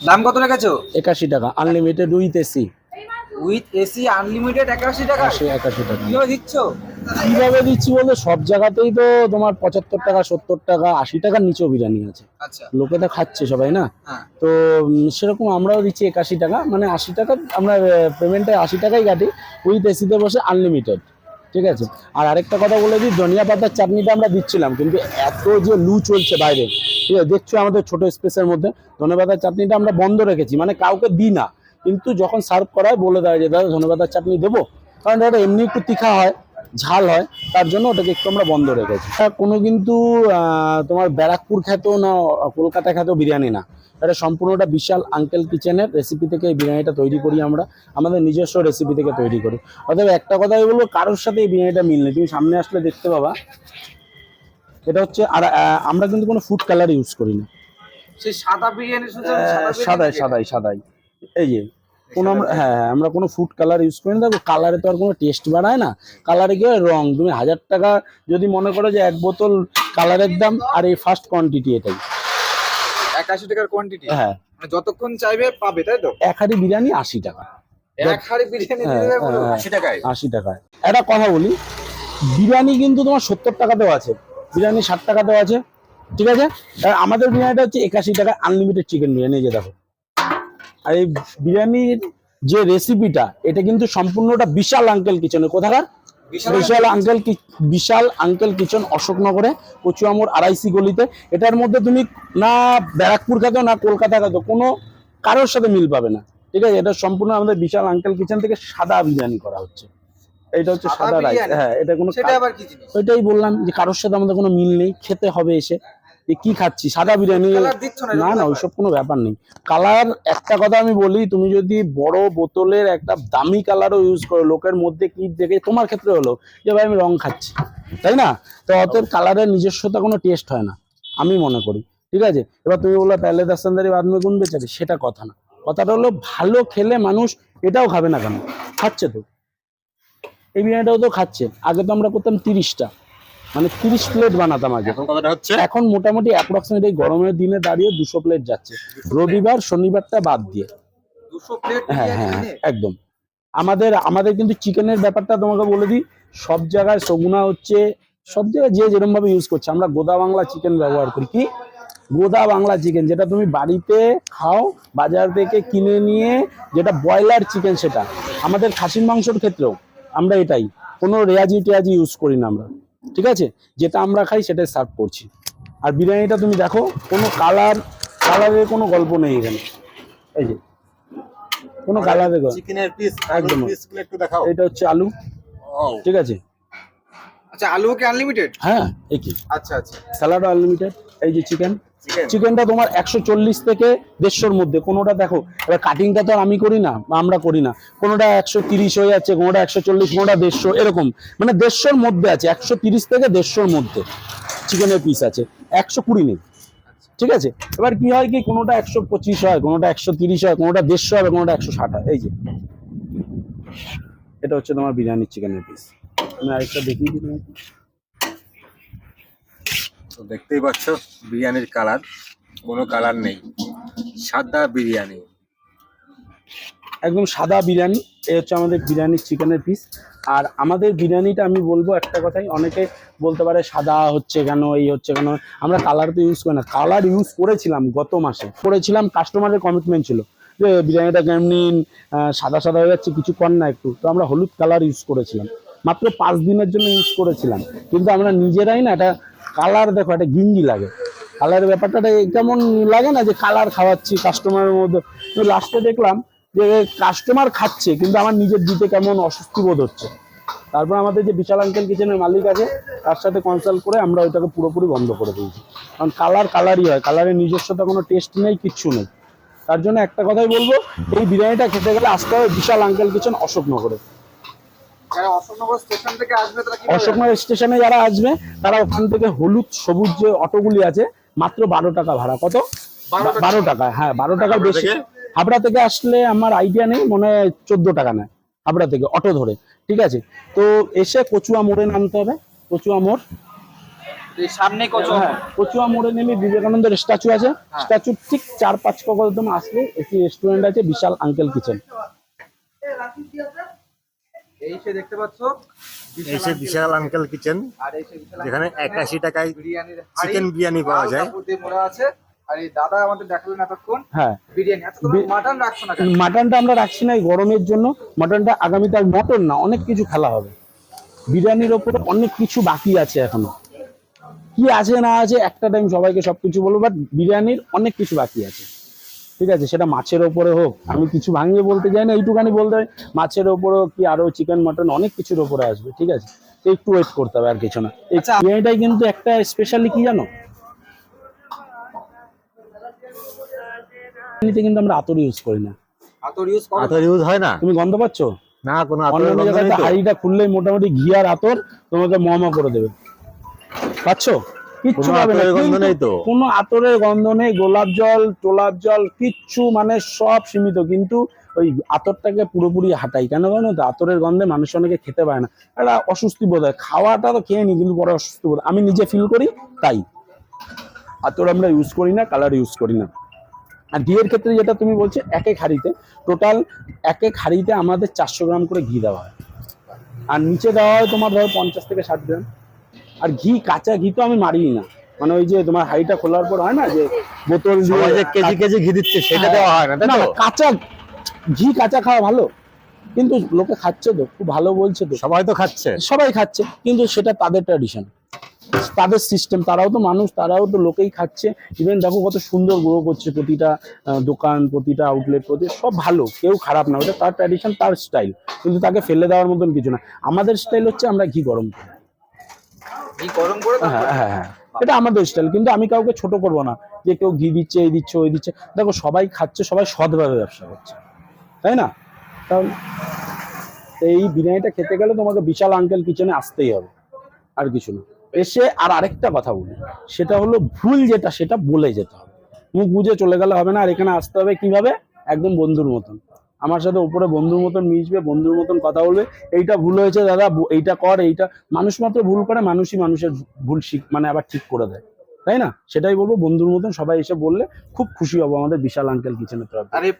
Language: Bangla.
দাম কত রেখেছো? 81 টাকা unlimited with AC. With AC unlimited 81 টাকা? 81 টাকা কিভাবে দিচ্ছ? কিভাবে দিচ্ছি বলতে সব জায়গাতেই তো তোমার 75 টাকা 70 টাকা 80 টাকার নিচেও বিরিয়ানি আছে। আচ্ছা। লোকে তো খাচ্ছে সবাই না। হ্যাঁ। তো সেরকম আমরাও দিচ্ছি 81 টাকা, মানে 80 টাকা আমরা পেমেন্টে 80 টাকাই কাটি, উইথ এসিতে বসে আনলিমিটেড। ঠিক আছে। আর আরেকটা কথা বলে দিই, ধনিয়া পাতার চাটনিটা আমরা দিচ্ছিলাম, কিন্তু এত যে লু চলছে বাইরে, ঠিক আছে, দেখছো আমাদের ছোট স্পেসের মধ্যে ধনিয়া পাতার চাটনিটা আমরা বন্ধ রেখেছি, মানে কাউকে দিই না, কিন্তু যখন সার্ভ করা হয় বলে দেয় যে দাদা ধনিয়া পাতার চাটনি দেবো, কারণ এটা এমনি একটু তীখা হয়, ঝাল হয়, তার জন্য ওটাকে একটু আমরা বন্ধ রেখেছি। কোনো কিন্তু তোমার ব্যারাকপুর খ্যাত না কলকাতা খ্যাত বিরিয়ানি না, এটা সম্পূর্ণটা বিশাল আঙ্কেল কিচেনের রেসিপি থেকে এই বিরিয়ানিটা তৈরি করি আমরা, আমাদের নিজস্ব রেসিপি থেকে তৈরি করি। অতএব একটা কথাই বলবো, কারোর সাথে এই বিরিয়ানিটা মিল নেই, তুমি সামনে আসলে দেখতে পাবা। এটা হচ্ছে, আর আমরা কিন্তু কোনো ফুড কালার ইউজ করি না। সেই সাদা বিরিয়ানি শুধু সাদাই সাদাই সাদাই এই যে কোনো আমরা কোনো ফুড কালার ইউজ করি না। দেখো কালারে তো আর কোনো টেস্ট বাড়ায় না, কালারে কি হয় রং, তুমি 1000 টাকা যদি মনে করো যে এক বোতল কালারের দাম, আর এই ফার্স্ট কোয়ান্টিটি এটাই 81 টাকার কোয়ান্টিটি। হ্যাঁ, মানে যতক্ষণ চাইবে পাবে, তাই তো? এক হাঁড়ি বিরিয়ানি 80 টাকা। এক হাঁড়ি বিরিয়ানি দিয়ে দেবে পুরো 80 টাকায়? 80 টাকায়। একটা কথা বলি, বিরিয়ানি কিন্তু তোমার 70 টাকাতেও আছে, বিরিয়ানি 60 টাকাতেও আছে, ঠিক আছে। আর আমাদের বিরিয়ানিটা হচ্ছে 81 টাকা আনলিমিটেড চিকেন বিরিয়ানি, যে দেখো। আর এই বিরিয়ানির যে রেসিপিটা, এটা কিন্তু সম্পূর্ণটা বিশাল আঙ্কেল কিচেনে। কোথাকার? বিশাল আঙ্কেল কিচেন, অশোকনগরে, কচুয়ামোড় 2.5 গলিতে। এটার মধ্যে তুমি না ব্যারাকপুর খাতো না কলকাতা খাতো, কোনো কারোর সাথে মিল পাবে না, ঠিক আছে। এটা সম্পূর্ণ আমাদের বিশাল আঙ্কেল কিচেন থেকে সাদা বিরিয়ানি করা হচ্ছে। এটা হচ্ছে সাদা রাইস। হ্যাঁ, এটা কোনো, সেটা আবার কি জিনিস? ওইটাই বললাম যে কারোর সাথে আমাদের কোনো মিল নেই, খেতে হবে এসে যে কি খাচ্ছি, সাদা বিরিয়ানি। না না, ওইসব কোনো ব্যাপার নেই। কালার, একটা কথা আমি বলি, তুমি যদি বড় বোতলের একটা দামি কালারও ইউজ করো, লোকের মধ্যে কি দেখে, তোমার ক্ষেত্রে হলো যে ভাই আমি রং খাচ্ছি, তাই না? তো অতএব কালারের নিজস্বতা কোনো টেস্ট হয় না, আমি মনে করি, ঠিক আছে। এবার তুমি বললো পেলে দাস্তানদারি বাদ মে গুণ বেচারি, সেটা কথা না। কথাটা হলো ভালো খেলে মানুষ এটাও খাবে না কেন, খাচ্ছে তো, এই বিরিয়ানিটাও তো খাচ্ছে। আগে তো আমরা করতাম 30টা, মানে 30 প্লেট বানাতাম আগে। এখন মোটামুটি অ্যাপ্রক্সিমেট এই গরমের দিনে দাঁড়িয়ে 200 প্লেট যাচ্ছে, রবিবার শনিবারটা বাদ দিয়ে। 200 প্লেট? হ্যাঁ হ্যাঁ একদম। আমাদের কিন্তু চিকেনের ব্যাপারটা তোমাকে বলে দিই, সব জায়গায় সগুনা হচ্ছে, সব জায়গায় যে যেরকম ভাবে ইউজ করছে, আমরা গোদা বাংলা চিকেন ব্যবহার করি। কি গোদা বাংলা চিকেন, যেটা তুমি বাড়িতে খাও, বাজার থেকে কিনে নিয়ে, যেটা ব্রয়লার চিকেন, সেটা আমাদের খাসির মাংসের ক্ষেত্রেও আমরা এটাই, কোনো রেয়াজি টেয়াজি ইউজ করি না আমরা, ঠিক আছে। যেটা আমরা খাই সেটাই সার্ভ করছি। আর বিরিয়ানিটা তুমি দেখো, কোনো কালারের কোনো গল্প নেই এখানে, এই যে কোনো কালারের চিকেনের পিস একদম। একটু দেখাও। এটা হচ্ছে আলু, ঠিক আছে। আচ্ছা, আলু কি আনলিমিটেড? হ্যাঁ, একই। আচ্ছা আচ্ছা। স্যালাডও আনলিমিটেড। এই যে চিকেনটা তোমার 140 থেকে 150-র মধ্যে। কোনোটা দেখো, এবার কাটিংটা তো আর আমি করি না, আমরা করি না, কোনোটা 130 হয়ে যাচ্ছে, কোনোটা 140, কোনোটা 150, এরকম, মানে 150-র মধ্যে আছে, 130 থেকে 150-র মধ্যে চিকেনের পিস আছে, 120 নেই, ঠিক আছে। এবার কি হয় কি, কোনোটা 125 হয়, কোনোটা 130 হয়, কোনোটা 150 হবে, কোনোটা 160 হয়। এই যে এটা হচ্ছে তোমার বিরিয়ানির চিকেনের পিস। আমি আরেকটা দেখিয়ে দিই তোমাকে। তো দেখতেই পাচ্ছ বিরিয়ানির কালার, কোনো কালার নেই, সাদা বিরিয়ানি, একদম সাদা বিরিয়ানি। এই হচ্ছে আমাদের বিরিয়ানির চিকেনের পিস। আর আমাদের বিরিয়ানিটা আমি বলবো একটা কথাই, অনেকে বলতে পারে সাদা হচ্ছে কেন, এই হচ্ছে কেন, আমরা কালার তো ইউজ করি না। কালার ইউজ করেছিলাম গত মাসে, করেছিলাম, কাস্টমারের কমিটমেন্ট ছিল যে বিরিয়ানিটা কেমনি সাদা সাদা হয়ে যাচ্ছে, কিছু কর না একটু, তো আমরা হলুদ কালার ইউজ করেছিলাম, মাত্র 5 দিনের জন্য ইউজ করেছিলাম। কিন্তু আমরা নিজেরাই না, এটা কালার দেখো, একটা গিঞ্জি লাগে, কালারের ব্যাপারটা কেমন লাগে না, যে কালার খাওয়াচ্ছি কাস্টমারের মধ্যে। লাস্টে দেখলাম যে কাস্টমার খাচ্ছে, কিন্তু আমার নিজের দিতে কেমন অস্বস্তি বোধ হচ্ছে। তারপর আমাদের যে বিশাল আঙ্কেল কিচেনের মালিক আছে, তার সাথে কনসাল্ট করে আমরা ওইটাকে পুরোপুরি বন্ধ করে দিয়েছি। কারণ কালারই হয়, কালারের নিজস্বতা কোনো টেস্ট নেই, কিচ্ছু নেই। তার জন্য একটা কথাই বলবো, এই বিরিয়ানিটা খেতে গেলে আসতে হবে বিশাল আঙ্কেল কিচেন, অশোকনগরে। অশোকনগর স্টেশনে যারা আসবে, তারা ওখান থেকে হলুদ সবুজ যে অটোগুলি আছে, মাত্র 12 টাকা ভাড়া। কত? 12 টাকা। হ্যাঁ, 12 টাকার বেশি। হাবড়া থেকে আসলে আমার আইডিয়া নেই, মনে হয় 14 টাকা নেয় হাবড়া থেকে অটো ধরে, ঠিক আছে। তো এসে কচুয়া মোড়ে নামতে হবে, কচুয়া মোড়, এই সামনে কচুয়া হ্যাঁ, কচুয়া মোড়ে নেমে বিবেকানন্দের স্ট্যাচু আছে, স্ট্যাচুর ঠিক 4-5 কদম আসলে একটি রেস্টুরেন্ট আছে, বিশাল আঙ্কেল কিচেন। এই সে দেখতে পাচ্ছ এসে বিশাল আঙ্কেল কিচেন, আর এই সে বিশাল যেখানে 81 টাকায় বিরিয়ানির চিকেন বিরিয়ানি পাওয়া যায়। মোড়া আছে। আর এই দাদা আমাদের দেখালেন এতক্ষণ হ্যাঁ, বিরিয়ানি। আচ্ছা তোমরা মাটন রাখছো না কেন? মাটনটা আমরা রাখছি না এই গরমের জন্য। মাটনটা আগামীতে, মটন না, অনেক কিছু খেলা হবে। বিরিয়ানির ওপরে অনেক কিছু বাকি আছে এখনো, কি আছে না আছে একটা টাইম সবাইকে সবকিছু বলবো, বাট বিরিয়ানির অনেক কিছু বাকি আছে। ঠিক আছে, সেটা মাছের ওপরে হোক, আমি কিছু ভাঙিয়ে বলতে চাই না, এইটুখানি বলতে হয় মাছের ওপরে হোক, কি আরো চিকেন মটন অনেক কিছুর ওপরে আসবে। ঠিক আছে, তো একটু ওয়েট করতে হবে, আর কিছু না। এই আচ্ছা। বিরিয়ানিটাই কিন্তু একটা স্পেশালি কি জানো, বিরিয়ানিতে কিন্তু আমরা আতর ইউজ করি না। আতর ইউজ করো? আতর ইউজ হয় না? তুমি গন্ধ পাচ্ছ? না, কোনো আতরের অন্যান্য গন্ধ নেই জায়গাতে তো। হাঁড়িটা খুললেই মোটামুটি ঘি আর আতর তোমাকে মহা করে দেবে, পাচ্ছ? কিচ্ছু কোনো পাবে না, আতরের গন্ধ কিন্তু নেই তো। কোনো আতরের গন্ধ নেই, গোলাপ জল টোলাপ জল কিচ্ছু, মানে সব সীমিত। কিন্তু ওই আতরটাকে পুরোপুরি হাঁটাই কেন জানো তো, আতরের গন্ধে মানুষ অনেকে খেতে পারে না, একটা অস্বস্তি বোধ হয়। খাওয়াটা তো খেয়ে নি, কিন্তু পরে অস্বস্তি বোধ, আমি নিজে ফিল করি, তাই আতর আমরা ইউজ করি না, কালার ইউজ করি না। আর ঘিয়ের ক্ষেত্রে যেটা তুমি বলছো, এক এক হাঁড়িতে টোটাল, এক এক হাঁড়িতে আমাদের 400 গ্রাম করে ঘি দেওয়া হয়, আর নিচে দেওয়া হয় তোমার ধরো 50 থেকে 60 গ্রাম। আর ঘি, কাঁচা ঘি তো আমি মারিই না, মানে ওই যে তোমার হাঁড়িটা খোলার পর হয় না যে বোতল দিয়ে সবাই যে কেজি কেজি ঘি দিচ্ছে সেটা দেওয়া হয় না, তাই না, তো? না, কাঁচা ঘি কাঁচা খাওয়া ভালো, কিন্তু লোকে খাচ্ছে তো, খুব ভালো বলছে তো, সবাই তো খাচ্ছে। সবাই খাচ্ছে, কিন্তু সেটা তাদের ট্র্যাডিশন, তাদের সিস্টেম, তারাও তো মানুষ, তারাও তো লোকেই খাচ্ছে। ইভেন দেখো কত সুন্দর গ্রো করছে প্রতিটা দোকান, প্রতিটা আউটলেট, সব ভালো, কেউ খারাপ না, ওটা তার ট্র্যাডিশন, তার স্টাইল, কিন্তু তাকে ফেলে দেওয়ার মতন কিছু না। আমাদের স্টাইল হচ্ছে আমরা ঘি গরম করি, ঘি গরম করে হ্যাঁ হ্যাঁ হ্যাঁ, এটা আমাদের স্টাইল, কিন্তু আমি কাউকে ছোট করব না যে কেউ ঘি দিচ্ছে, এই দিচ্ছে, ওই দিচ্ছে। দেখো সবাই খাচ্ছে, সবাই সৎভাবে ব্যবসা করছে, তাই না? তাহলে এই বিরিয়ানিটা খেতে গেলে তোমাকে বিশাল আঙ্কেল কিচেনে আসতেই হবে, আর কিছু না। এসে আর আরেকটা কথা বলি, সেটা হলো ভুল যেটা সেটা বলে যেতে হবে, মুখ বুঝে চলে গেলে হবে না। আর এখানে আসতে হবে কিভাবে, একদম বন্ধুর মতন, আমার সাথে উপরে বন্ধুর মতন মিশবে, বন্ধুর মতন কথা বলবে, এইটা ভুল হয়েছে দাদা, এইটা কর, এইটা। মানুষ মাত্র ভুল করে, মানুষই মানুষের ভুল মানে আবার ঠিক করে দেয়, তাই না? সেটাই বলবো, বন্ধুর মতন সবাই এসে বললে খুব খুশি হবো আমাদের বিশাল আঙ্কেল কিচেনের তরফ থেকে। আর এই